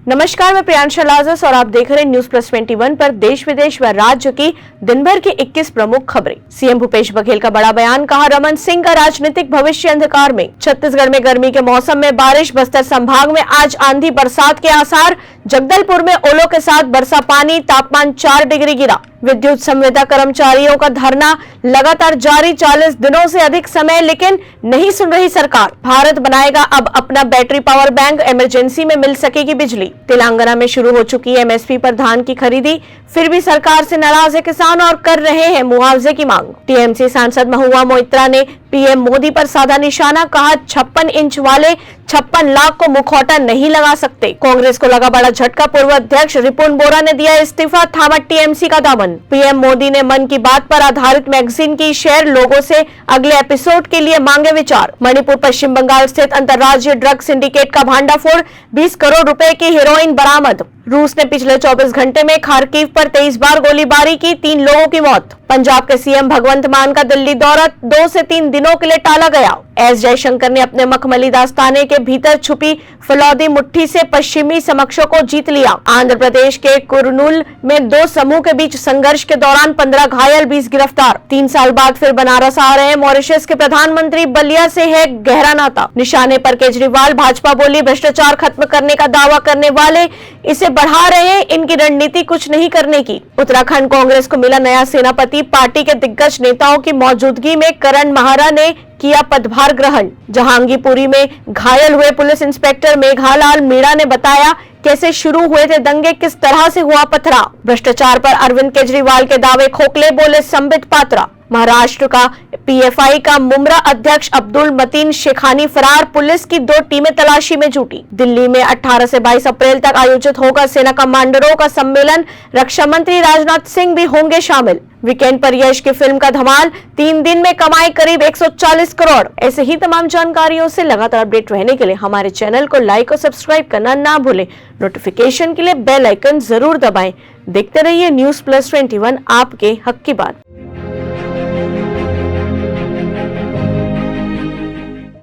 नमस्कार, मैं प्रियांशा लाजस और आप देख रहे हैं न्यूज प्लस 21 पर देश विदेश व राज्य की दिन भर की 21 प्रमुख खबरें। सीएम भूपेश बघेल का बड़ा बयान, कहा रमन सिंह का राजनीतिक भविष्य अंधकार में। छत्तीसगढ़ में गर्मी के मौसम में बारिश, बस्तर संभाग में आज आंधी बरसात के आसार। जगदलपुर में ओलों के साथ बरसा पानी, तापमान 4 डिग्री गिरा। विद्युत संविदा कर्मचारियों का धरना लगातार जारी, 40 दिनों से अधिक समय, लेकिन नहीं सुन रही सरकार। भारत बनाएगा अब अपना बैटरी पावर बैंक, इमरजेंसी में मिल सकेगी बिजली। तेलंगाना में शुरू हो चुकी है एमएसपी पर धान की खरीदी, फिर भी सरकार से नाराज है किसान और कर रहे हैं मुआवजे की मांग। टीएमसी सांसद महुआ मोइत्रा ने पीएम मोदी पर साधा निशाना, कहा 56 इंच वाले 56 लाख को मुखौटा नहीं लगा सकते। कांग्रेस को लगा बड़ा झटका, पूर्व अध्यक्ष रिपुन बोरा ने दिया इस्तीफा, थामा टीएमसी का दामन। पीएम मोदी ने मन की बात पर आधारित मैगजीन की शेयर, लोगों से अगले एपिसोड के लिए मांगे विचार। मणिपुर पश्चिम बंगाल स्थित अंतर्राज्यीय ड्रग सिंडिकेट का भांडाफोड़, 20 करोड़ रुपए की हेरोइन बरामद। रूस ने पिछले 24 घंटे में खार्किव पर 23 बार गोलीबारी की, 3 लोगों की मौत। पंजाब के सीएम भगवंत मान का दिल्ली दौरा 2 से 3 दिनों के लिए टाला गया। एस जयशंकर ने अपने मखमली दास्ताने के भीतर छुपी फलौदी मुट्ठी से पश्चिमी समकक्षों को जीत लिया। आंध्र प्रदेश के कुरनूल में 2 समूह के बीच संघर्ष के दौरान 15 घायल, 20 गिरफ्तार। 3 साल बाद फिर बनारस आ रहे हैं मॉरिशस के प्रधानमंत्री, बलिया से है गहरा नाता। निशाने पर केजरीवाल, भाजपा बोली भ्रष्टाचार खत्म करने का दावा करने वाले इसे बढ़ा रहे हैं, इनकी रणनीति कुछ नहीं करने की। उत्तराखंड कांग्रेस को मिला नया सेनापति, पार्टी के दिग्गज नेताओं की मौजूदगी में करण महारा ने किया पदभार ग्रहण। जहांगीरपुरी में घायल हुए पुलिस इंस्पेक्टर मेघालाल मीणा ने बताया कैसे शुरू हुए थे दंगे, किस तरह से हुआ पथराव। भ्रष्टाचार पर अरविंद केजरीवाल के दावे खोखले, बोले संबित पात्रा। महाराष्ट्र का पीएफआई का मुमरा अध्यक्ष अब्दुल मतीन शेखानी फरार, पुलिस की 2 टीमें तलाशी में जुटी। दिल्ली में 18 से 22 अप्रैल तक आयोजित होगा सेना कमांडरों का सम्मेलन, रक्षा मंत्री राजनाथ सिंह भी होंगे शामिल। वीकेंड पर यश की फिल्म का धमाल, 3 दिन में कमाई करीब 140 करोड़। ऐसे ही तमाम जानकारियों से लगातार अपडेट रहने के लिए हमारे चैनल को लाइक और सब्सक्राइब करना ना भूलें। नोटिफिकेशन के लिए बेल आइकन जरूर दबाएं। देखते रहिए न्यूज प्लस 21, आपके हक की बात।